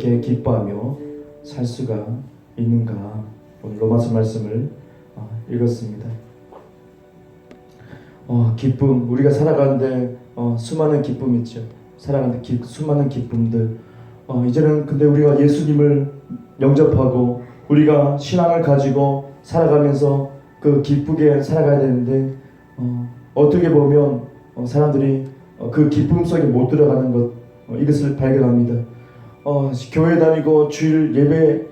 어떻게 기뻐하며 살 수가 있는가? 오늘 로마서 말씀을 읽었습니다. 기쁨, 우리가 살아가는데 수많은 기쁨이 있죠. 살아가는데 수많은 기쁨들. 이제는 근데 우리가 예수님을 영접하고 우리가 신앙을 가지고 살아가면서 그 기쁘게 살아가야 되는데 어떻게 보면 사람들이 그 기쁨 속에 못 들어가는 것, 이것을 발견합니다. 교회 다니고 주일 예배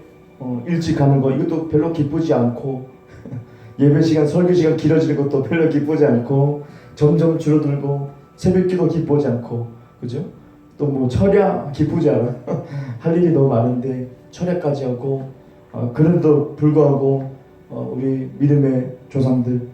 일찍 가는 거, 이것도 별로 기쁘지 않고 예배 시간, 설교 시간 길어지는 것도 별로 기쁘지 않고 점점 줄어들고 새벽기도 기쁘지 않고, 그죠? 또 뭐 철야 기쁘지 않아. 할 일이 너무 많은데 철야까지 하고 그런데도 불구하고 우리 믿음의 조상들,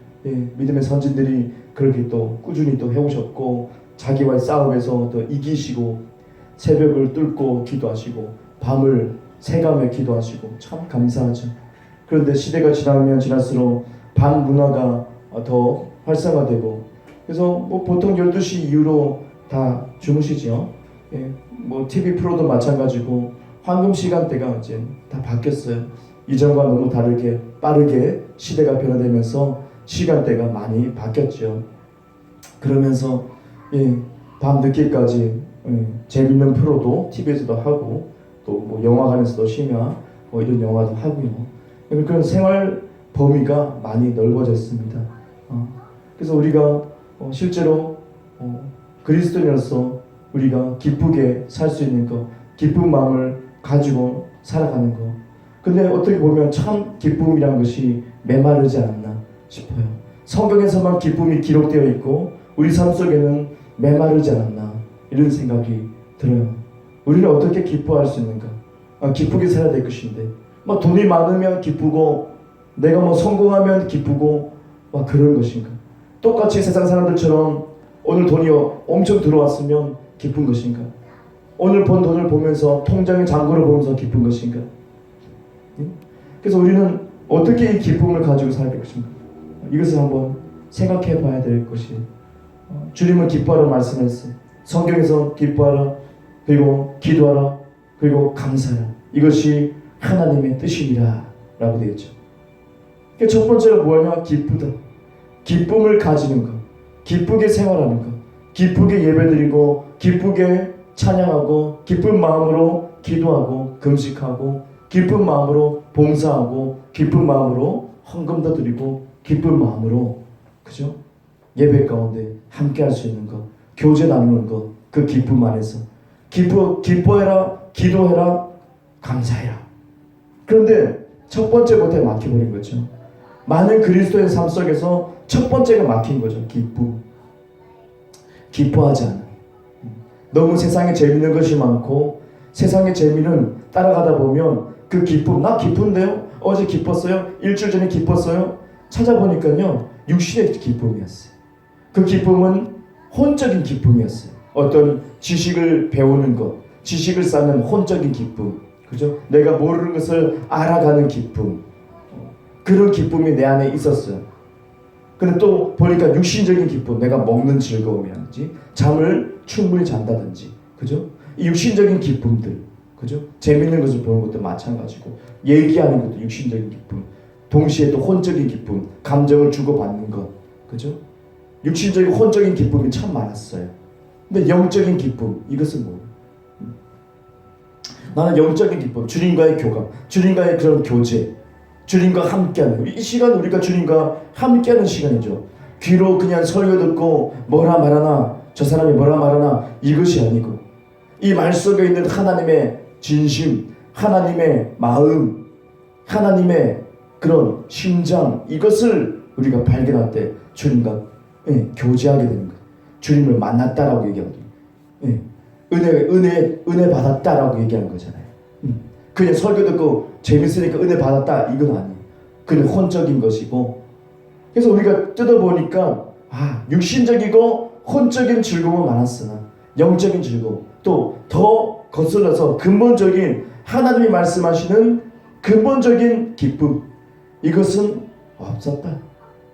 믿음의 선진들이 그렇게 또 꾸준히 또 해오셨고 자기와의 싸움에서 또 이기시고 새벽을 뚫고 기도하시고 밤을 새가며 기도하시고 참 감사하죠. 그런데 시대가 지나면 지날수록 밤 문화가 더 활성화되고 그래서 뭐 보통 12시 이후로 다 주무시죠. 뭐 TV 프로도 마찬가지고 황금 시간대가 이제 다 바뀌었어요. 이전과 너무 다르게 빠르게 시대가 변화되면서 시간대가 많이 바뀌었죠. 그러면서 밤 늦게까지 재밌는 프로도 TV에서도 하고 또 뭐 영화관에서도 심야 이런 영화도 하고요. 그런 생활 범위가 많이 넓어졌습니다. 그래서 우리가 실제로 그리스도인으로서 우리가 기쁘게 살 수 있는 것, 기쁜 마음을 가지고 살아가는 것. 근데 어떻게 보면 참 기쁨이란 것이 메마르지 않았나 싶어요. 성경에서만 기쁨이 기록되어 있고 우리 삶 속에는 메마르지 않았나 이런 생각이 들어요. 우리는 어떻게 기뻐할 수 있는가? 기쁘게 살아야 될 것인데 막 돈이 많으면 기쁘고 내가 뭐 성공하면 기쁘고 막 그런 것인가? 똑같이 세상 사람들처럼 오늘 돈이 엄청 들어왔으면 기쁜 것인가? 오늘 번 돈을 보면서 통장의 잔고를 보면서 기쁜 것인가? 그래서 우리는 어떻게 이 기쁨을 가지고 살아야 될 것인가? 이것을 한번 생각해 봐야 될 것이 주님은 기뻐하라 말씀했어요. 성경에서 기뻐하라, 그리고 기도하라, 그리고 감사하라. 이것이 하나님의 뜻이니라 라고 되어 있죠. 첫 번째가 뭐냐? 기쁘다. 기쁨을 가지는 것, 기쁘게 생활하는 것, 기쁘게 예배드리고 기쁘게 찬양하고 기쁜 마음으로 기도하고 금식하고 기쁜 마음으로 봉사하고 기쁜 마음으로 헌금도 드리고 기쁜 마음으로, 그죠? 예배 가운데 함께 할 수 있는 것, 교제 나누는 것, 그 기쁨 안에서 기뻐해라, 기도해라, 감사해라. 그런데 첫 번째 못해 막혀버린 거죠. 많은 그리스도의 삶 속에서 첫 번째가 막힌 거죠. 기뻐하지 않아. 너무 세상에 재밌는 것이 많고 세상의 재미는 따라가다 보면 그 기쁨, 나 기쁜데요? 어제 기뻤어요? 일주일 전에 기뻤어요? 찾아보니까요 육신의 기쁨이었어요. 그 기쁨은 혼적인 기쁨이었어요. 어떤 지식을 배우는 것, 지식을 쌓는 혼적인 기쁨, 그죠? 내가 모르는 것을 알아가는 기쁨, 그런 기쁨이 내 안에 있었어요. 근데 또 보니까 육신적인 기쁨, 내가 먹는 즐거움이라든지 잠을 충분히 잔다든지, 그죠? 이 육신적인 기쁨들, 그죠? 재밌는 것을 보는 것도 마찬가지고 얘기하는 것도 육신적인 기쁨, 동시에 또 혼적인 기쁨, 감정을 주고받는 것, 그죠? 육신적인 혼적인 기쁨이 참 많았어요. 근데 영적인 기쁨, 이것은 뭐예요? 나는 영적인 기쁨, 주님과의 교감, 주님과의 그런 교제, 주님과 함께하는, 이 시간 우리가 주님과 함께하는 시간이죠. 귀로 그냥 설교 듣고 뭐라 말하나, 저 사람이 뭐라 말하나, 이것이 아니고 이 말 속에 있는 하나님의 진심, 하나님의 마음, 하나님의 그런 심장, 이것을 우리가 발견할 때 주님과 교제하게 되는 거예요. 주님을 만났다라고 얘기하거든요. 은혜 받았다라고 얘기하는 거잖아요. 그냥 설교 듣고 재밌으니까 은혜 받았다, 이건 아니에요. 그는 혼적인 것이고, 그래서 우리가 뜯어보니까 육신적이고 혼적인 즐거움은 많았으나 영적인 즐거움, 또 더 거슬러서 근본적인 하나님이 말씀하시는 근본적인 기쁨, 이것은 없었다.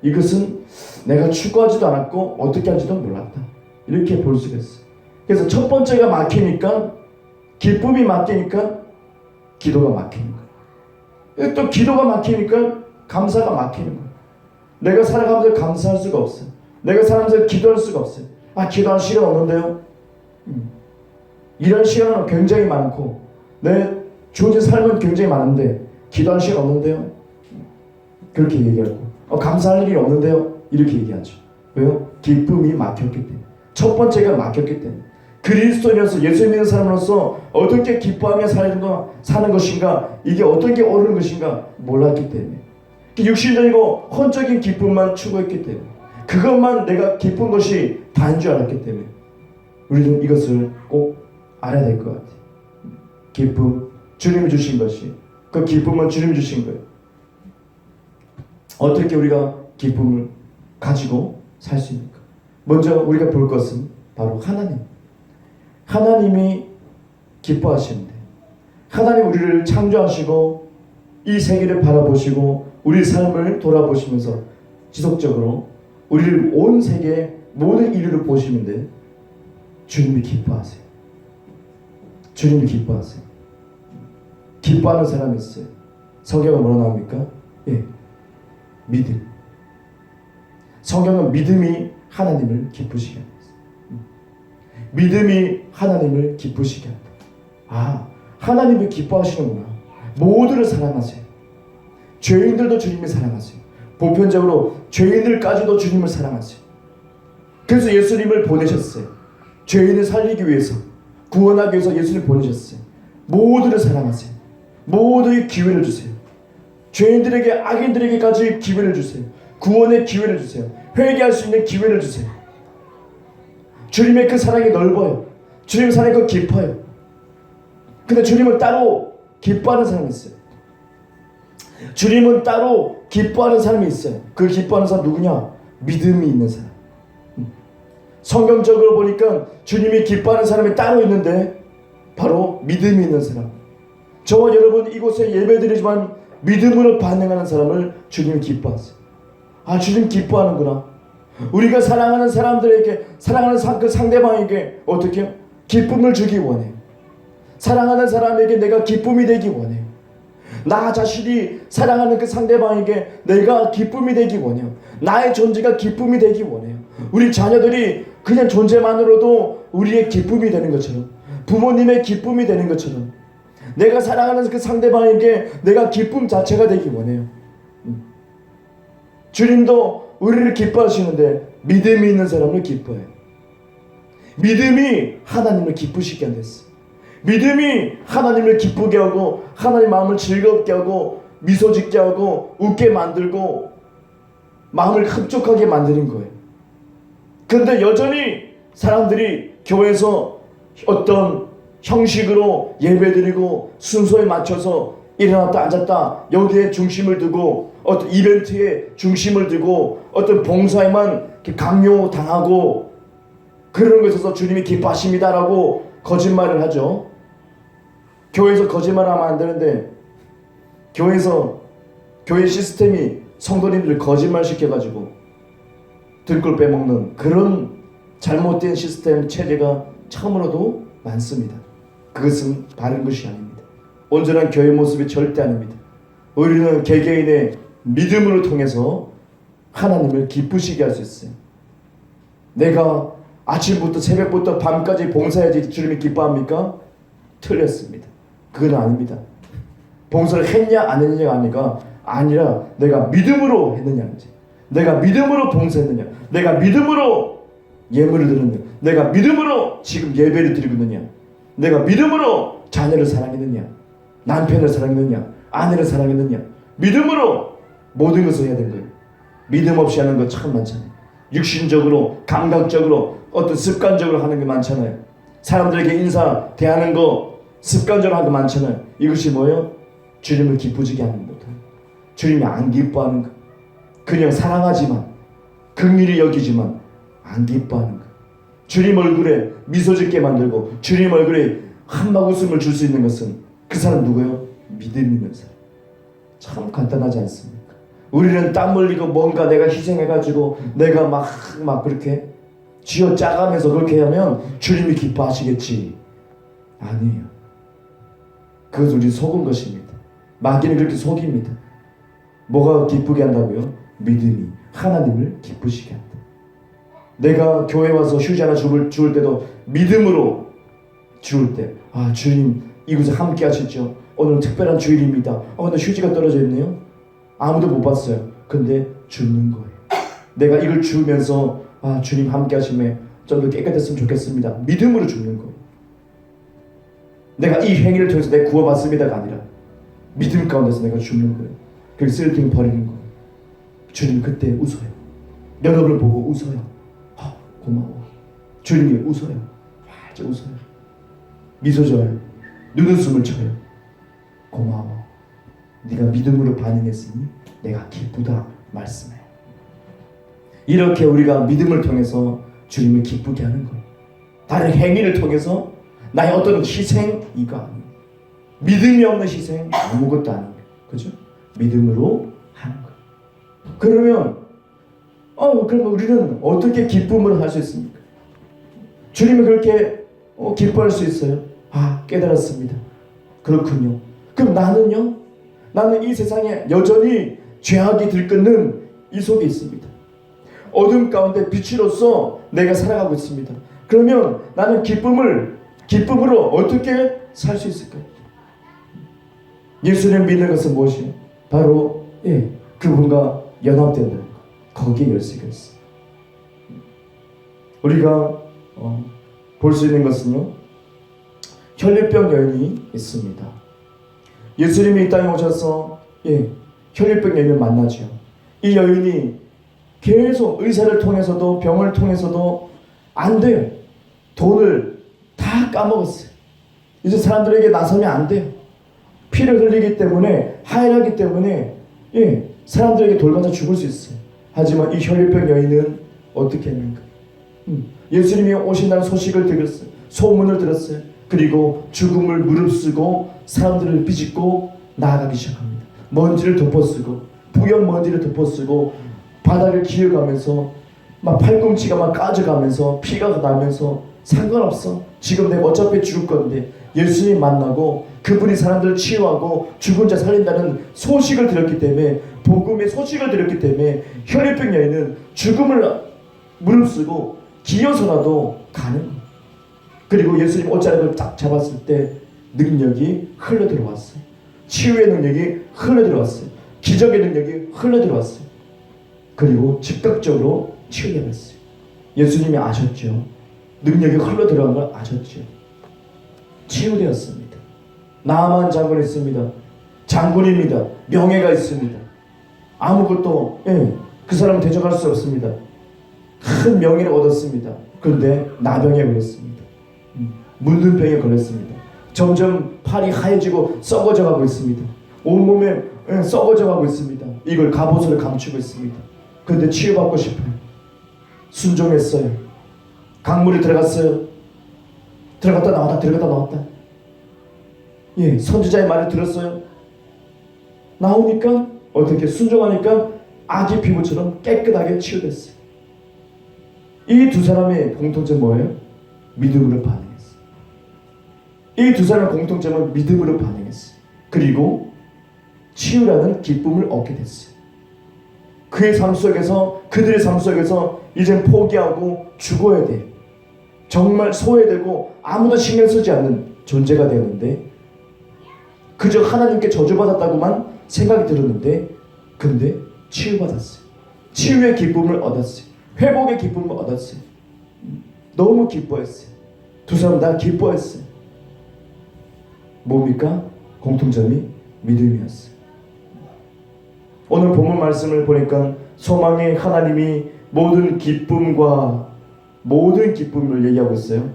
이것은 내가 추구하지도 않았고 어떻게 하지도 몰랐다. 이렇게 볼 수가 있어요. 그래서 첫 번째가 막히니까, 기쁨이 막히니까 기도가 막히는 거예요. 또 기도가 막히니까 감사가 막히는 거예요. 내가 살아가면서 감사할 수가 없어요. 내가 살아가면서 기도할 수가 없어요. 기도할 시간 없는데요. 이런 시간은 굉장히 많고 내 주어진 삶은 굉장히 많은데 기도할 시간 없는데요. 그렇게 얘기하고 감사할 일이 없는데요. 이렇게 얘기하죠. 왜요? 기쁨이 막혔기 때문에. 첫 번째가 막혔기 때문에. 그리스도인으로서 예수 믿는 사람으로서 어떻게 기뻐하며 사는 것인가, 이게 어떤 게 옳은 것인가 몰랐기 때문에. 육신적이고 혼적인 기쁨만 추구했기 때문에, 그것만 내가 기쁜 것이 다인 줄 알았기 때문에 우리는 이것을 꼭 알아야 될 것 같아요. 기쁨, 주님이 주신 것이, 그 기쁨은 주님이 주신 거예요. 어떻게 우리가 기쁨을 가지고 살 수 있는가? 먼저 우리가 볼 것은 바로 하나님이 기뻐하시는데, 하나님 우리를 창조하시고 이 세계를 바라보시고 우리 삶을 돌아보시면서 지속적으로 우리를 온 세계 모든 인류를 보시는데 주님이 기뻐하세요. 주님이 기뻐하세요. 기뻐하는 사람이 있어요. 성경은 뭐라 나옵니까? 믿음. 성경은 믿음이 하나님을 기쁘시게 합니다. 믿음이 하나님을 기쁘시게 한다. 하나님이 기뻐하시는구나. 모두를 사랑하세요. 죄인들도 주님을 사랑하세요. 보편적으로 죄인들까지도 주님을 사랑하세요. 그래서 예수님을 보내셨어요. 죄인을 살리기 위해서, 구원하기 위해서 예수님을 보내셨어요. 모두를 사랑하세요. 모두의 기회를 주세요. 죄인들에게, 악인들에게까지 기회를 주세요. 구원의 기회를 주세요. 회개할 수 있는 기회를 주세요. 주님의 그 사랑이 넓어요. 주님의 사랑이 깊어요. 근데 주님은 따로 기뻐하는 사람이 있어요. 주님은 따로 기뻐하는 사람이 있어요. 그 기뻐하는 사람 누구냐? 믿음이 있는 사람. 성경적으로 보니까 주님이 기뻐하는 사람이 따로 있는데 바로 믿음이 있는 사람. 저와 여러분 이곳에 예배드리지만 믿음으로 반응하는 사람을 주님이 기뻐하세요. 주님 기뻐하는구나. 우리가 사랑하는 사람들에게, 사랑하는 그 상대방에게 어떻게 기쁨을 주기 원해요. 사랑하는 사람에게 내가 기쁨이 되기 원해요. 나 자신이 사랑하는 그 상대방에게 내가 기쁨이 되기 원해요. 나의 존재가 기쁨이 되기 원해요. 우리 자녀들이 그냥 존재만으로도 우리의 기쁨이 되는 것처럼, 부모님의 기쁨이 되는 것처럼, 내가 사랑하는 그 상대방에게 내가 기쁨 자체가 되기 원해요. 주님도 우리를 기뻐하시는데 믿음이 있는 사람을 기뻐해요. 믿음이 하나님을 기쁘시게 한댔어요. 믿음이 하나님을 기쁘게 하고 하나님 마음을 즐겁게 하고 미소 짓게 하고 웃게 만들고 마음을 흡족하게 만드는 거예요. 그런데 여전히 사람들이 교회에서 어떤 형식으로 예배드리고 순서에 맞춰서 일어났다 앉았다 여기에 중심을 두고 어떤 이벤트에 중심을 두고 어떤 봉사에만 강요당하고 그런 것에 있어서 주님이 기뻐하십니다라고 거짓말을 하죠. 교회에서 거짓말하면 안 되는데 교회 시스템이 성도님들을 거짓말 시켜가지고 들꿀 빼먹는 그런 잘못된 시스템 체제가 처음으로도 많습니다. 그것은 바른 것이 아닙니다. 온전한 교회 모습이 절대 아닙니다. 우리는 개개인의 믿음으로 통해서 하나님을 기쁘시게 할 수 있어요. 내가 아침부터 새벽부터 밤까지 봉사해야지 주님이 기뻐합니까? 틀렸습니다. 그건 아닙니다. 봉사를 했냐 안 했냐가 아니라 내가 믿음으로 했느냐인지, 내가 믿음으로 봉사했느냐, 내가 믿음으로 예물을 드렸느냐, 내가 믿음으로 지금 예배를 드리고 있느냐, 내가 믿음으로 자녀를 사랑했느냐, 남편을 사랑했느냐, 아내를 사랑했느냐, 믿음으로 모든 것을 해야 되는 거예요. 믿음 없이 하는 거 참 많잖아요. 육신적으로, 감각적으로, 어떤 습관적으로 하는 게 많잖아요. 사람들에게 인사 대하는 거 습관적으로 하는 거 많잖아요. 이것이 뭐예요? 주님을 기쁘시게 하는 거예요. 주님이 안 기뻐하는 거. 그냥 사랑하지만, 긍휼히 여기지만 안 기뻐하는 거. 주님 얼굴에 미소 짓게 만들고 주님 얼굴에 한방 웃음을 줄 수 있는 것은 그 사람 누구예요? 믿음 있는 사람. 참 간단하지 않습니까? 우리는 땀 흘리고 뭔가 내가 희생해가지고 내가 막 그렇게 쥐어짜가면서 그렇게 하면 주님이 기뻐하시겠지. 아니에요. 그것을 우리 속은 것입니다. 마귀는 그렇게 속입니다. 뭐가 기쁘게 한다고요? 믿음이 하나님을 기쁘시게 한다. 내가 교회 와서 휴지 하나 주울 때도 믿음으로 주울 때, 아, 주님 이곳에 함께 하시죠. 오늘 특별한 주일입니다. 근데 휴지가 떨어져 있네요. 아무도 못 봤어요. 근데 줍는 거예요. 내가 이걸 주면서, 아, 주님 함께 하심에 좀 더 깨끗했으면 좋겠습니다. 믿음으로 줍는 거예요. 내가 이 행위를 통해서 내가 구원받습니다가 아니라 믿음 가운데서 내가 줍는 거예요. 그리고 쓰레기통에 버리는 거예요. 주님 그때 웃어요. 여러분을 보고 웃어요. 고마워. 주님이 웃어요. 활짝 웃어요. 미소 져요. 눈웃음을 쳐요. 고마워. 네가 믿음으로 반응했으니 내가 기쁘다 말씀해요. 이렇게 우리가 믿음을 통해서 주님을 기쁘게 하는 거예요. 다른 행위를 통해서 나의 어떤 희생 이거 아니에요. 믿음이 없는 희생 아무것도 아니에요. 그죠? 믿음으로 하는 거예요. 그러면 그러면 우리는 어떻게 기쁨을 할 수 있습니까? 주님은 그렇게 기뻐할 수 있어요. 깨달았습니다. 그렇군요. 그럼 나는요? 나는 이 세상에 여전히 죄악이 들끓는 이 속에 있습니다. 어둠 가운데 빛으로서 내가 살아가고 있습니다. 그러면 나는 기쁨으로 어떻게 살 수 있을까요? 예수님을 믿는 것은 무엇이에요? 바로 그분과 연합된다는 것. 거기에 열쇠가 있어요. 우리가 볼 수 있는 것은요, 혈류병 여인이 있습니다. 예수님이 이 땅에 오셔서 혈류병 여인을 만나죠. 이 여인이 계속 의사를 통해서도 병을 통해서도 안 돼요. 돈을 다 까먹었어요. 이제 사람들에게 나서면 안 돼요. 피를 흘리기 때문에, 하혈하기 때문에 사람들에게 돌맞아 죽을 수 있어요. 하지만 이 혈류병 여인은 어떻게 했는가? 예수님이 오신다는 소식을 들었어요. 소문을 들었어요. 그리고 죽음을 무릅쓰고 사람들을 비집고 나아가기 시작합니다. 먼지를 덮어쓰고, 뿌연 먼지를 덮어쓰고 바닥을 기어가면서 막 팔꿈치가 막 까져가면서 피가 나면서 상관없어. 지금 내가 어차피 죽을 건데 예수님 만나고 그분이 사람들을 치유하고 죽은 자 살린다는 소식을 들었기 때문에, 복음의 소식을 들었기 때문에 혈류병 여인은 죽음을 무릅쓰고 기어서라도 가는 거예요. 그리고 예수님 옷자락을 딱 잡았을 때 능력이 흘러 들어왔어요. 치유의 능력이 흘러 들어왔어요. 기적의 능력이 흘러 들어왔어요. 그리고 즉각적으로 치유되었어요. 예수님이 아셨죠. 능력이 흘러 들어간 걸 아셨죠. 치유되었습니다. 나아만 장군이 있습니다. 장군입니다. 명예가 있습니다. 아무것도 그 사람은 대적할 수 없습니다. 큰 명예를 얻었습니다. 그런데 나병에 걸렸습니다. 문둥병에 걸렸습니다. 점점 팔이 하얘지고 썩어져 가고 있습니다. 온몸에 썩어져 가고 있습니다. 이걸 갑옷으로 감추고 있습니다. 그런데 치유받고 싶어요. 순종했어요. 강물에 들어갔어요. 들어갔다 나왔다, 들어갔다 나왔다. 선지자의 말을 들었어요. 나오니까 어떻게 순종하니까 아기 피부처럼 깨끗하게 치유됐어요. 이 두 사람의 공통점 뭐예요? 믿음으로 반응했어요. 이 두 사람의 공통점은 믿음으로 반응했어요. 그리고 치유라는 기쁨을 얻게 됐어요. 그의 삶 속에서, 그들의 삶 속에서 이젠 포기하고 죽어야 돼. 정말 소외되고 아무도 신경 쓰지 않는 존재가 되었는데, 그저 하나님께 저주받았다고만 생각이 들었는데, 근데 치유받았어요. 치유의 기쁨을 얻었어요. 회복의 기쁨을 얻었어요. 너무 기뻐했어요. 두 사람 다 기뻐했어요. 뭡니까? 공통점이 믿음이었어요. 오늘 본문 말씀을 보니까 소망의 하나님이 모든 기쁨을 얘기하고 있어요.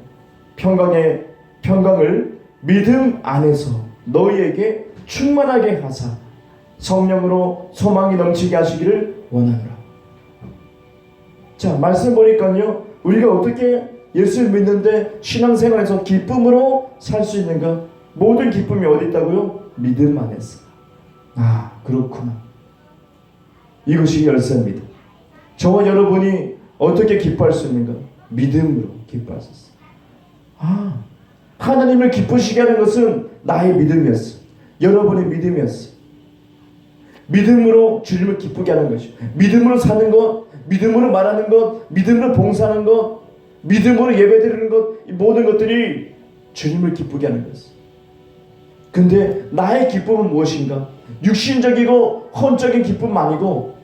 평강을 믿음 안에서 너희에게 충만하게 하사 성령으로 소망이 넘치게 하시기를 원하노라. 자, 말씀 보니까요, 우리가 어떻게 예수를 믿는데 신앙생활에서 기쁨으로 살 수 있는가? 모든 기쁨이 어디 있다고요? 믿음 안에서. 그렇구나. 이것이 열쇠입니다. 저와 여러분이 어떻게 기뻐할 수 있는가? 믿음으로 기뻐할 수 있어요. 하나님을 기쁘시게 하는 것은 나의 믿음이었어. 여러분의 믿음이었어. 믿음으로 주님을 기쁘게 하는 것이, 믿음으로 사는 것, 믿음으로 말하는 것, 믿음으로 봉사하는 것, 믿음으로 예배드리는 것, 이 모든 것들이 주님을 기쁘게 하는 것이었어. 근데 나의 기쁨은 무엇인가? 육신적이고 혼적인 기쁨 아니고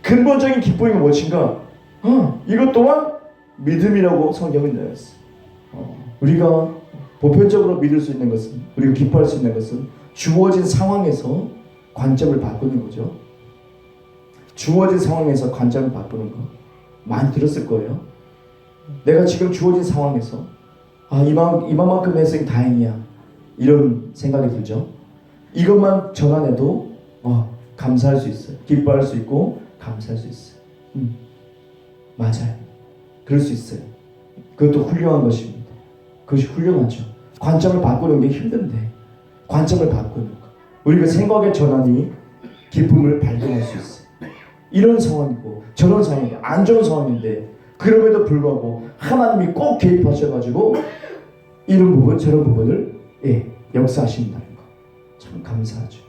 근본적인 기쁨이 무엇인가? 이것 또한 믿음이라고 성경은 내었어. 우리가 보편적으로 믿을 수 있는 것은, 우리가 기뻐할 수 있는 것은 주어진 상황에서 관점을 바꾸는 거죠. 주어진 상황에서 관점을 바꾸는 거 많이 들었을 거예요. 내가 지금 주어진 상황에서 이만큼 했으니 다행이야, 이런 생각이 들죠. 이것만 전환해도 감사할 수 있어요. 기뻐할 수 있고 감사할 수 있어요. 맞아요. 그럴 수 있어요. 그것도 훌륭한 것입니다. 그것이 훌륭하죠. 관점을 바꾸는 게 힘든데 관점을 바꾸는 거, 우리가 생각의 전환이 기쁨을 발견할 수 있어요. 이런 상황이고 저런 상황인데, 안 좋은 상황인데 그럼에도 불구하고 하나님이 꼭 개입하셔가지고 이런 부분 저런 부분을 역사하신다는 거, 참 감사하죠.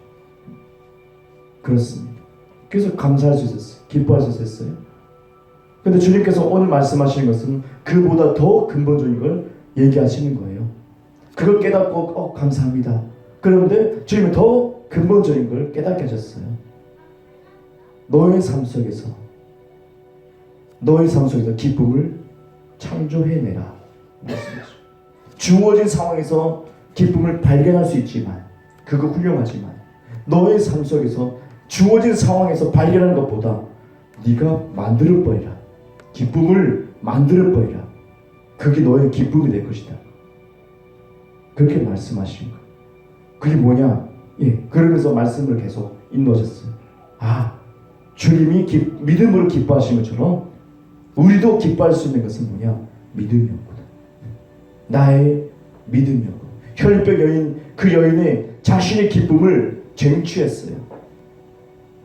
그렇습니다. 그래서 감사할 수 있었어요. 기뻐할 수 있었어요. 근데 주님께서 오늘 말씀하시는 것은 그보다 더 근본적인 걸 얘기하시는 거예요. 그걸 깨닫고 감사합니다. 그런데 주님은 더 근본적인 걸 깨닫게 하셨어요. 너의 삶 속에서 기쁨을 창조해내라 말씀이죠. 주어진 상황에서 기쁨을 발견할 수 있지만 그거 훌륭하지만 너의 삶 속에서 주어진 상황에서 발견하는 것보다 네가 만들어버리라, 기쁨을 만들어버리라, 그게 너의 기쁨이 될 것이다. 그렇게 말씀하신 거예요. 그게 뭐냐? 그러면서 말씀을 계속 인도하셨어요. 주님이 믿음으로 기뻐하신 것처럼 우리도 기뻐할 수 있는 것은 뭐냐? 믿음이었구나. 나의 믿음이었구나. 혈혈병 여인, 그 여인의 자신의 기쁨을 쟁취했어요.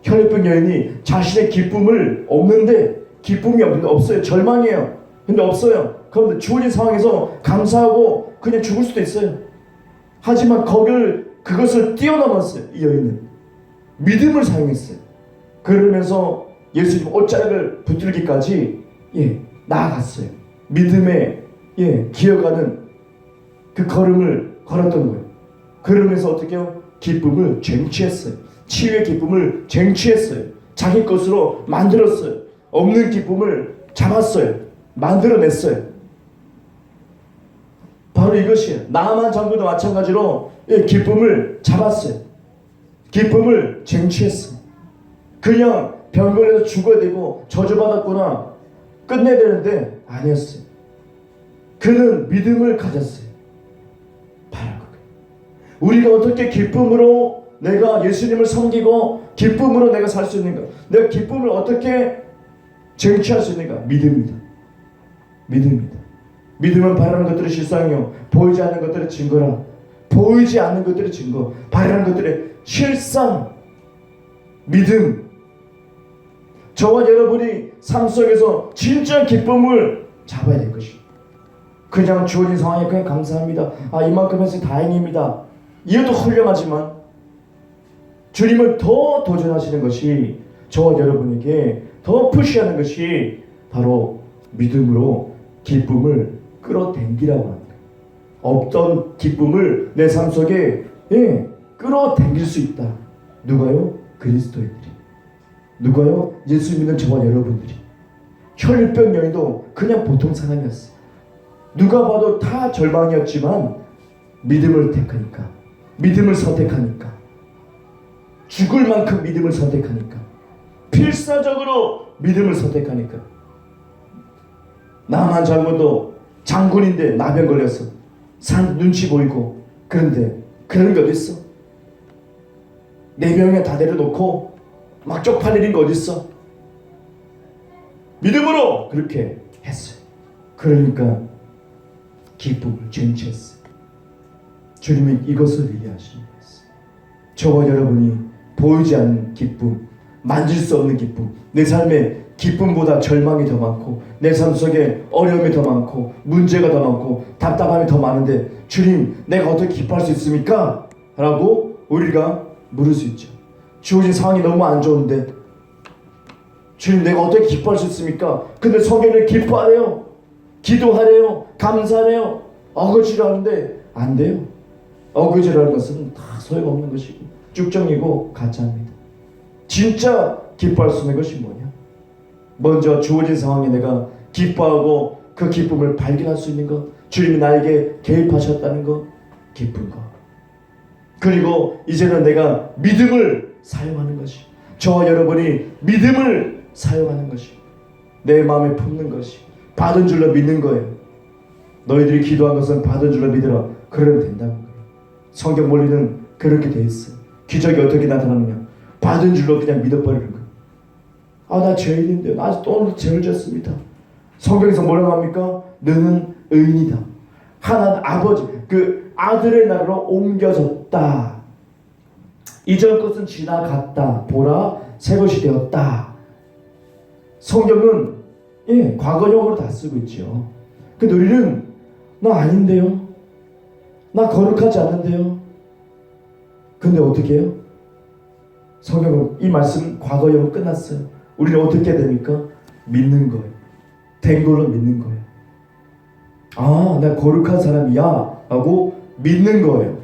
혈혈병 여인이 자신의 기쁨을 없는데, 기쁨이 없어요. 절망이에요. 근데 없어요. 그런데 주어진 상황에서 감사하고 그냥 죽을 수도 있어요. 하지만 그것을 뛰어넘었어요. 이 여인은 믿음을 사용했어요. 그러면서 예수님 옷자락을 붙들기까지 나아갔어요. 믿음에 기어가는 그 걸음을 걸었던 거예요. 그러면서 어떻게 해요? 기쁨을 쟁취했어요. 치유의 기쁨을 쟁취했어요. 자기 것으로 만들었어요. 없는 기쁨을 잡았어요. 만들어냈어요. 바로 이것이에요. 나아만 장군도 마찬가지로 기쁨을 잡았어요. 기쁨을 쟁취했어요. 그냥 병 걸려서 죽어야 되고 저주받았구나, 끝내야 되는데 아니었어요. 그는 믿음을 가졌어요. 바로 그거예요. 우리가 어떻게 기쁨으로 내가 예수님을 섬기고 기쁨으로 내가 살 수 있는가, 내가 기쁨을 어떻게 쟁취할 수 있는가? 믿음입니다. 믿음은 바라는 것들의 실상이요 보이지 않는 것들의 증거라. 보이지 않는 것들의 증거, 바라는 것들의 실상. 믿음. 저와 여러분이 삶 속에서 진짜 기쁨을 잡아야 될 것입니다. 그냥 주어진 상황에 그냥 감사합니다, 이만큼 해서 다행입니다, 이것도 훌륭하지만 주님은 더 도전하시는 것이, 저와 여러분에게 더 푸시하는 것이 바로 믿음으로 기쁨을 끌어당기라고 합니다. 없던 기쁨을 내 삶 속에 끌어당길 수 있다. 누가요? 그리스도인들이. 누가요? 예수 믿는 저와 여러분들이. 혈병 여인도 그냥 보통 사람이었어요. 누가 봐도 다 절망이었지만 믿음을 택하니까, 믿음을 선택하니까, 죽을 만큼 믿음을 선택하니까, 필사적으로 믿음을 선택하니까. 나만 장군도 장군인데 나병 걸렸어. 산 눈치 보이고. 그런데 그런 게 어딨어? 내 병에 다 내려놓고 막 쪽팔리는 거 어딨어? 믿음으로 그렇게 했어요. 그러니까 기쁨을 쟁취했어요. 주님이 이것을 위하시는 거였어요. 저와 여러분이 보이지 않는 기쁨, 만질 수 없는 기쁨, 내 삶에 기쁨보다 절망이 더 많고, 내 삶 속에 어려움이 더 많고, 문제가 더 많고, 답답함이 더 많은데, 주님, 내가 어떻게 기뻐할 수 있습니까? 라고 우리가 물을 수 있죠. 주어진 상황이 너무 안 좋은데 주님 내가 어떻게 기뻐할 수 있습니까? 근데 성경을 기뻐하래요. 기도하래요. 감사하래요. 어거지를 하는데 안 돼요. 어거지라는 것은 다 소용없는 것이고 쭉정이고 가짜입니다. 진짜 기뻐할 수 있는 것이 뭐냐? 먼저 주어진 상황에 내가 기뻐하고 그 기쁨을 발견할 수 있는 것, 주님이 나에게 개입하셨다는 것, 기쁜 것. 그리고 이제는 내가 믿음을 사용하는 것이, 저와 여러분이 믿음을 사용하는 것이, 내 마음에 품는 것이, 받은 줄로 믿는 거예요. 너희들이 기도한 것은 받은 줄로 믿으라. 그러면 된다는 거예요. 성경 원리는 그렇게 돼 있어요. 기적이 어떻게 나타나느냐? 받은 줄로 그냥 믿어버리는 거예요. 아, 나 죄인인데 나 아직도 오늘 죄를 졌습니다. 성경에서 뭐라고 합니까? 너는 의인이다. 하나님 아버지 그 아들의 나라로 옮겨졌다. 이전 것은 지나갔다. 보라 새 것이 되었다. 성경은 과거형으로 다 쓰고 있죠. 근데 우리는 나 아닌데요. 나 거룩하지 않는데요. 근데 어떻게 해요? 성경은 이 말씀 과거형은 끝났어요. 우리는 어떻게 해야 됩니까? 믿는 거예요. 된 걸로 믿는 거예요. 아, 나 거룩한 사람이야 라고 믿는 거예요.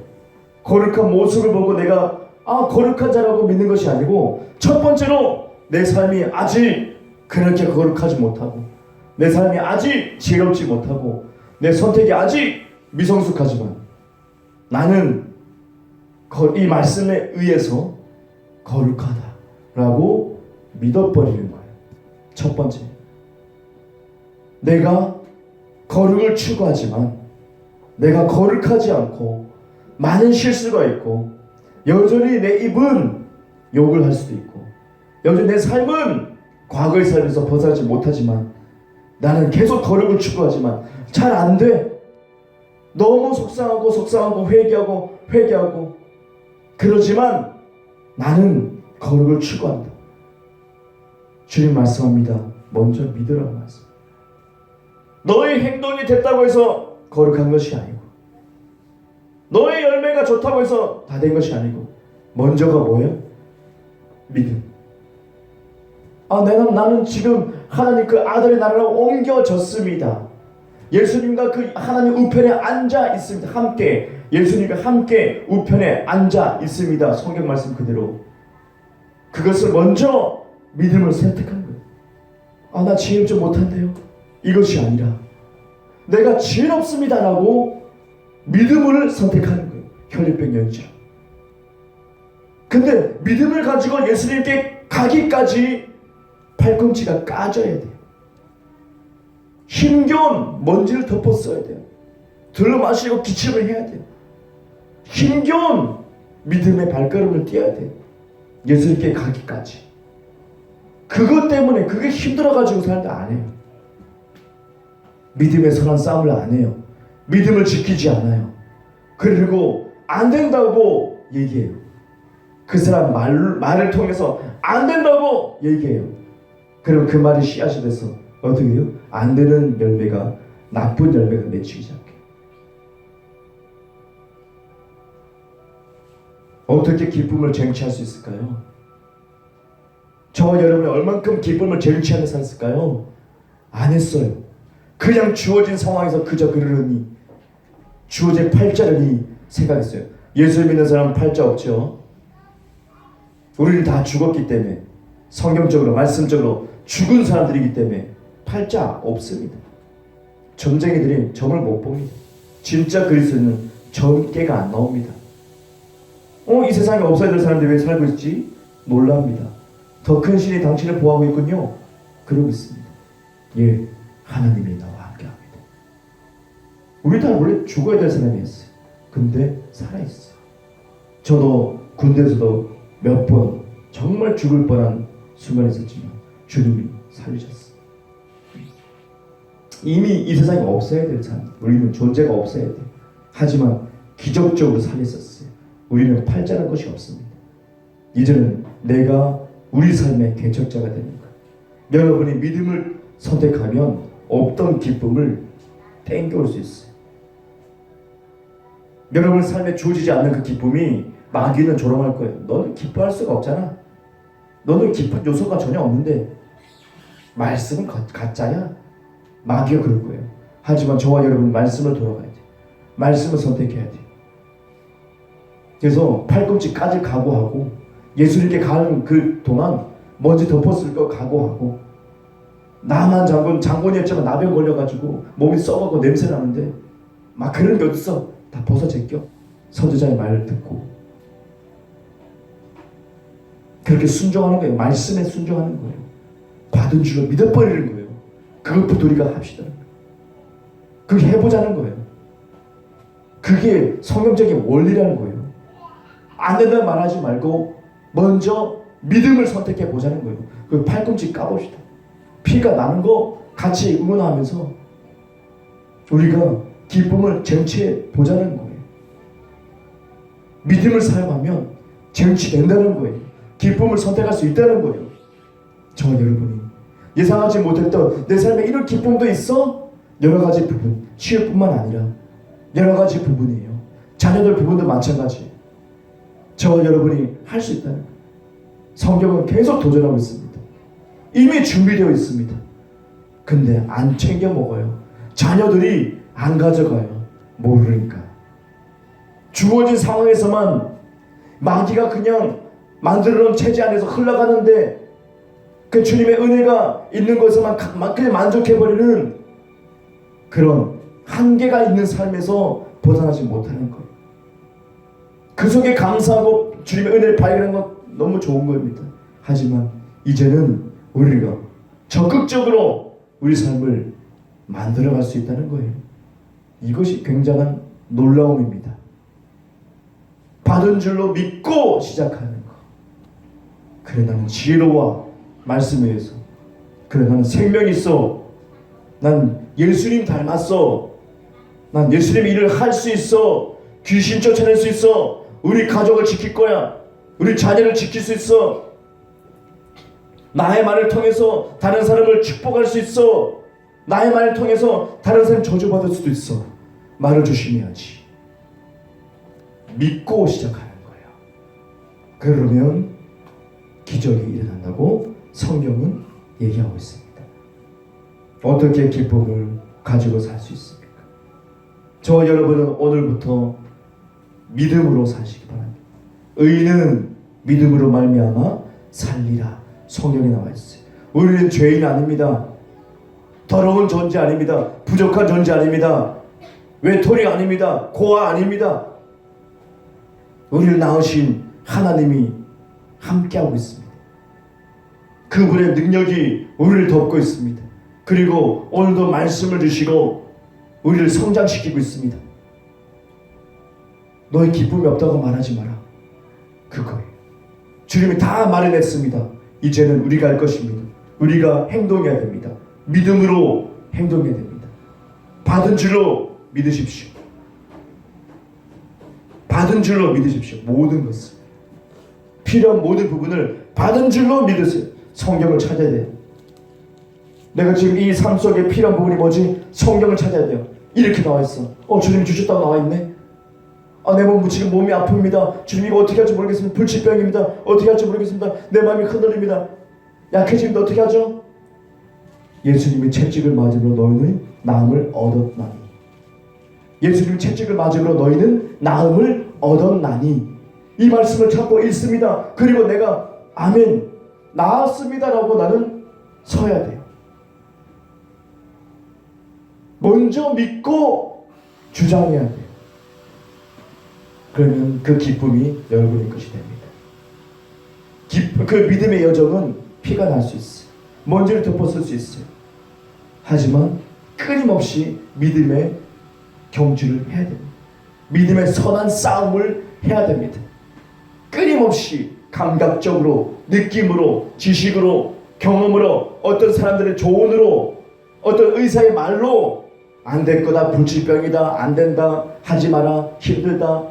거룩한 모습을 보고 내가 거룩한 자라고 믿는 것이 아니고, 첫 번째로 내 삶이 아직 그렇게 거룩하지 못하고, 내 삶이 아직 지혜롭지 못하고, 내 선택이 아직 미성숙하지만 나는 이 말씀에 의해서 거룩하다라고 믿어버리는 거예요. 첫 번째, 내가 거룩을 추구하지만 내가 거룩하지 않고 많은 실수가 있고, 여전히 내 입은 욕을 할 수도 있고, 여전히 내 삶은 과거의 삶에서 벗어나지 못하지만 나는 계속 거룩을 추구하지만 잘 안 돼. 너무 속상하고 회개하고 그러지만 나는 거룩을 추구한다. 주님 말씀합니다. 먼저 믿으라고 말씀. 너의 행동이 됐다고 해서 거룩한 것이 아니고, 너의 열매가 좋다고 해서 다 된 것이 아니고, 먼저가 뭐예요? 믿음. 나는 지금 하나님 그 아들의 나라로 옮겨졌습니다. 예수님과 그 하나님 우편에 앉아 있습니다. 함께 예수님과 함께 우편에 앉아 있습니다. 성경 말씀 그대로. 그것을 먼저 믿음을 선택한 거예요. 나 지혜롭지 못한데요. 이것이 아니라 내가 지혜롭습니다라고 믿음을 선택하는 거예요. 혈육병 연지라. 근데 믿음을 가지고 예수님께 가기까지 팔꿈치가 까져야 돼요. 힘겨운 먼지를 덮어 써야 돼요. 들러 마시고 기침을 해야 돼요. 힘겨운 믿음의 발걸음을 띄어야 돼요. 예수님께 가기까지. 그것 때문에 그게 힘들어가지고 사람들 안 해요. 믿음의 선한 싸움을 안 해요. 믿음을 지키지 않아요. 그리고 안 된다고 얘기해요. 그 사람 말을 통해서 안 된다고 얘기해요. 그럼 그 말이 씨앗이 돼서 어떻게 해요? 안 되는 열매가 나쁜 열매가 맺히기 시작해요. 어떻게 기쁨을 쟁취할 수 있을까요? 저와 여러분이 얼만큼 기쁨을 쟁취하며 살았을까요? 안 했어요. 그냥 주어진 상황에서 그저 그러니, 주어진 팔자르니 생각했어요. 예수 믿는 사람은 팔자 없죠. 우리는 다 죽었기 때문에, 성경적으로 말씀적으로 죽은 사람들이기 때문에 팔자 없습니다. 점쟁이들이 점을 못 봅니다. 진짜 그리스도는 점괘가 안 나옵니다. 이 세상에 없어야 될 사람들이 왜 살고 있지? 놀랍니다. 더 큰 신이 당신을 보호하고 있군요. 그러고 있습니다. 예, 하나님이 나와 함께합니다. 우리 다 원래 죽어야 될 사람이었어요. 근데 살아있어요. 저도 군대에서도 몇 번 정말 죽을 뻔한 순간이 있었지만 주님이 살리셨어요. 이미 이 세상에 없어야 될 사람, 우리는 존재가 없어야 돼요. 하지만 기적적으로 살렸었어요. 우리는 팔자라는 것이 없습니다. 이제는 내가 우리 삶의 개척자가 되는 거예요. 여러분이 믿음을 선택하면 없던 기쁨을 땡겨올 수 있어요. 여러분 삶에 주어지지 않는 그 기쁨이 마귀는 조롱할 거예요. 너는 기뻐할 수가 없잖아. 너는 기쁜 요소가 전혀 없는데 말씀은 가짜야. 마귀가 그럴 거예요. 하지만 저와 여러분 말씀을 돌아가야 돼. 말씀을 선택해야 돼. 그래서 팔꿈치까지 각오하고 예수님께 가는 그 동안 먼지 덮었을 거 각오하고 나만 장군이었지만 나병 걸려가지고 몸이 썩어고 냄새 나는데 막 그런 게 어딨어. 다 벗어 제껴. 선지자의 말을 듣고 그렇게 순종하는 거예요. 말씀에 순종하는 거예요. 받은 줄로 믿어버리는 거예요. 그것부터 우리가 합시다. 그게 해보자는 거예요. 그게 성경적인 원리라는 거예요. 안 된다는 말하지 말고 먼저 믿음을 선택해 보자는 거예요. 그 팔꿈치 까봅시다. 피가 나는 거 같이 응원하면서 우리가 기쁨을 쟁취해 보자는 거예요. 믿음을 사용하면 쟁취된다는 거예요. 기쁨을 선택할 수 있다는 거예요. 저와 여러분이 예상하지 못했던 내 삶에 이런 기쁨도 있어? 여러 가지 부분, 취업뿐만 아니라 여러 가지 부분이에요. 자녀들 부분도 마찬가지. 저와 여러분이 할 수 있다는 거예요. 성경은 계속 도전하고 있습니다. 이미 준비되어 있습니다. 근데 안 챙겨 먹어요. 자녀들이 안 가져가요. 모르니까. 주어진 상황에서만 마귀가 그냥 만들어놓은 체제 안에서 흘러가는데 그 주님의 은혜가 있는 것에만 그냥 만족해버리는 그런 한계가 있는 삶에서 벗어나지 못하는 거예요. 그 속에 감사하고 주님의 은혜를 발견하는 건 너무 좋은 겁니다. 하지만 이제는 우리가 적극적으로 우리 삶을 만들어갈 수 있다는 거예요. 이것이 굉장한 놀라움입니다. 받은 줄로 믿고 시작하는 거. 그래 나는 지혜로워 말씀에 의해서. 그래 나는 생명이 있어. 난 예수님 닮았어. 난 예수님의 일을 할 수 있어. 귀신 쫓아낼 수 있어. 우리 가족을 지킬 거야. 우리 자녀를 지킬 수 있어. 나의 말을 통해서 다른 사람을 축복할 수 있어. 나의 말을 통해서 다른 사람 저주받을 수도 있어. 말을 조심해야지. 믿고 시작하는 거예요. 그러면 기적이 일어난다고 성경은 얘기하고 있습니다. 어떻게 기쁨을 가지고 살 수 있습니까? 저와 여러분은 오늘부터 믿음으로 사시기 바랍니다. 의인은 믿음으로 말미암아 살리라. 성경에 나와 있어요. 우리는 죄인 아닙니다. 더러운 존재 아닙니다. 부족한 존재 아닙니다. 외톨이 아닙니다. 고아 아닙니다. 우리를 낳으신 하나님이 함께하고 있습니다. 그분의 능력이 우리를 덮고 있습니다. 그리고 오늘도 말씀을 주시고 우리를 성장시키고 있습니다. 너의 기쁨이 없다고 말하지 마라. 그거예요. 주님이 다 마련했습니다. 이제는 우리가 할 것입니다. 우리가 행동해야 됩니다. 믿음으로 행동해야 됩니다. 받은 줄로 믿으십시오. 받은 줄로 믿으십시오. 모든 것을. 필요한 모든 부분을 받은 줄로 믿으세요. 성경을 찾아야 돼요. 내가 지금 이 삶 속에 필요한 부분이 뭐지? 성경을 찾아야 돼요. 이렇게 나와 있어. 주님 주셨다고 나와 있네. 내 몸 지금 몸이 아픕니다. 주님 이거 어떻게 할지 모르겠습니다. 불치병입니다. 어떻게 할지 모르겠습니다. 내 마음이 흔들립니다. 약해지는데 어떻게 하죠? 예수님이 채찍을 맞음으로 너희는 나음을 얻었나니. 예수님이 채찍을 맞음으로 너희는 나음을 얻었나니. 이 말씀을 찾고 읽습니다. 그리고 내가 아멘 나았습니다 라고 나는 서야 돼요. 먼저 믿고 주장해야 돼요. 그러면 그 기쁨이 여러분의 것이 됩니다. 그 믿음의 여정은 피가 날 수 있어요. 먼지를 덮었을 수 있어요. 하지만 끊임없이 믿음의 경주를 해야 됩니다. 믿음의 선한 싸움을 해야 됩니다. 끊임없이 감각적으로, 느낌으로, 지식으로, 경험으로, 어떤 사람들의 조언으로, 어떤 의사의 말로 안 될 거다, 불치병이다, 안 된다, 하지 마라, 힘들다,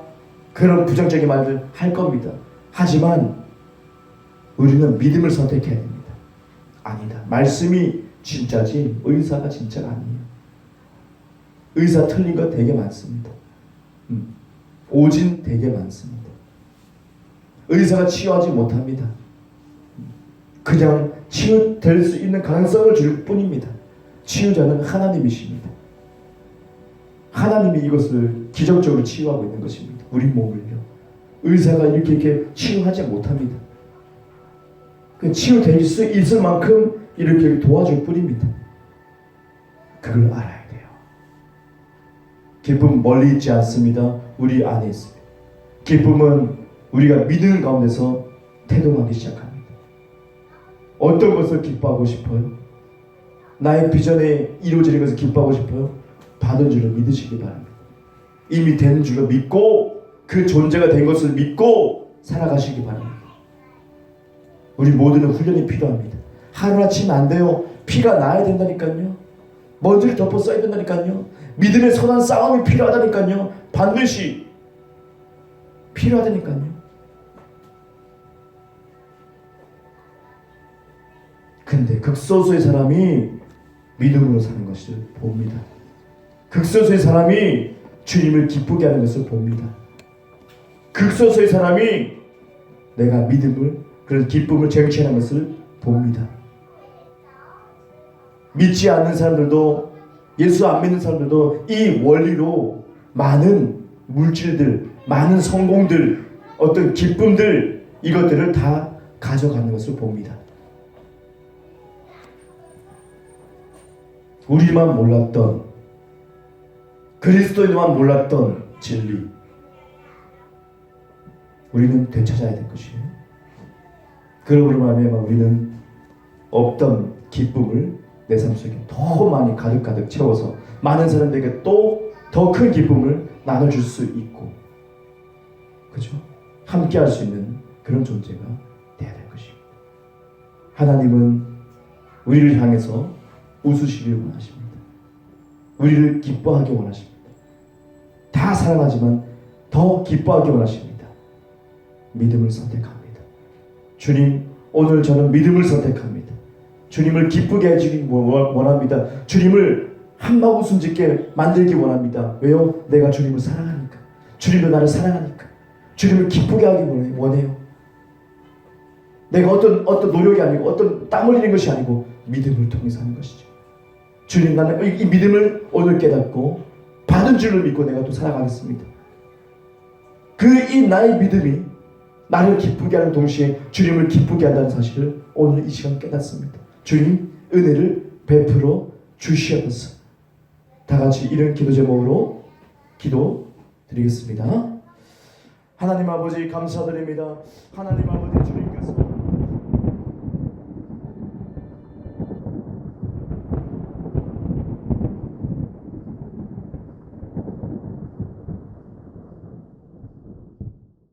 그런 부정적인 말들 할 겁니다. 하지만 우리는 믿음을 선택해야 됩니다. 아니다. 말씀이 진짜지 의사가 진짜가 아니에요. 의사 틀린 거 되게 많습니다. 오진 되게 많습니다. 의사가 치유하지 못합니다. 그냥 치유될 수 있는 가능성을 줄 뿐입니다. 치유자는 하나님이십니다. 하나님이 이것을 기적적으로 치유하고 있는 것입니다. 우리 몸을요. 의사가 이렇게 치유하지 못합니다. 그 치유될 수 있을 만큼 이렇게 도와줄 뿐입니다. 그걸 알아야 돼요. 기쁨은 멀리 있지 않습니다. 우리 안에 있습니다. 기쁨은 우리가 믿는 가운데서 태동하기 시작합니다. 어떤 것을 기뻐하고 싶어요? 나의 비전에 이루어지는 것을 기뻐하고 싶어요? 받은 줄을 믿으시기 바랍니다. 이미 된 줄을 믿고 그 존재가 된 것을 믿고 살아가시기 바랍니다. 우리 모두는 훈련이 필요합니다. 하루아침 안 돼요. 피가 나야 된다니까요. 먼지를 덮어 써야 된다니까요. 믿음의 선한 싸움이 필요하다니까요. 반드시 필요하다니까요. 근데 극소수의 사람이 믿음으로 사는 것을 봅니다. 극소수의 사람이 주님을 기쁘게 하는 것을 봅니다. 극소수의 사람이 내가 믿음을, 그런 기쁨을 쟁취하는 것을 봅니다. 믿지 않는 사람들도, 예수 안 믿는 사람들도 이 원리로 많은 물질들, 많은 성공들, 어떤 기쁨들, 이것들을 다 가져가는 것을 봅니다. 우리만 몰랐던, 그리스도인만 몰랐던 진리, 우리는 되찾아야 될 것이에요. 그러므로 말미암아 우리는 없던 기쁨을 내 삶 속에 더 많이 가득가득 채워서 많은 사람들에게 또 더 큰 기쁨을 나눠줄 수 있고, 그죠? 함께 할 수 있는 그런 존재가 되어야 될 것입니다. 하나님은 우리를 향해서 웃으시길 원하십니다. 우리를 기뻐하게 원하십니다. 다 사랑하지만 더 기뻐하게 원하십니다. 믿음을 선택합니다. 주님, 오늘 저는 믿음을 선택합니다. 주님을 기쁘게 해주기 원합니다. 주님을 한방 웃음 짓게 만들기 원합니다. 왜요? 내가 주님을 사랑하니까. 주님도 나를 사랑하니까. 주님을 기쁘게 하기 원해요. 내가 어떤 노력이 아니고 어떤 땀 흘리는 것이 아니고 믿음을 통해서 하는 것이죠. 주님, 나는 이 믿음을 오늘 깨닫고 받은 줄을 믿고 내가 또 살아가겠습니다. 이 나의 믿음이 나를 기쁘게 하는 동시에 주님을 기쁘게 한다는 사실을 오늘 이 시간 깨닫습니다. 주님, 은혜를 베풀어 주시옵소서. 다 같이 이런 기도 제목으로 기도 드리겠습니다. 하나님 아버지 감사드립니다. 하나님 아버지, 주님께서